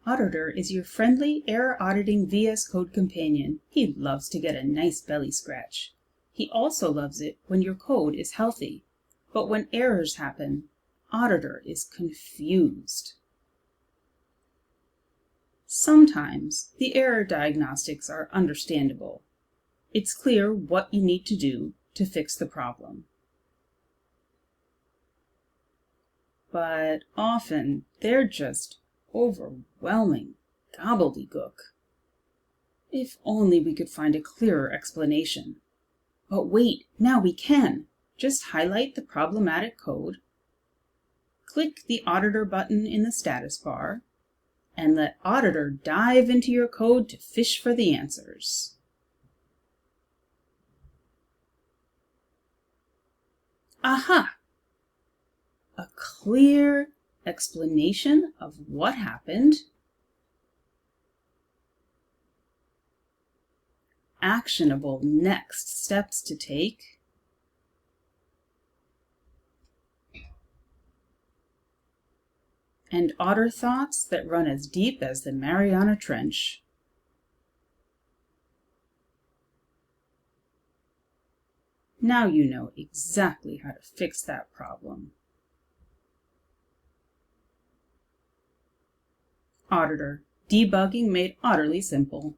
Auditor is your friendly error auditing VS Code companion. He loves to get a nice belly scratch. He also loves it when your code is healthy. But when errors happen, Auditor is confused. Sometimes the error diagnostics are understandable. It's clear what you need to do to fix the problem. But often they're just overwhelming gobbledygook. If only we could find a clearer explanation. But wait, now we can. Just highlight the problematic code, click the Auditor button in the status bar, and let Auditor dive into your code to fish for the answers. Aha! A clear explanation of what happened, actionable next steps to take, and otter thoughts that run as deep as the Mariana Trench. Now you know exactly how to fix that problem. Auditor, debugging made utterly simple.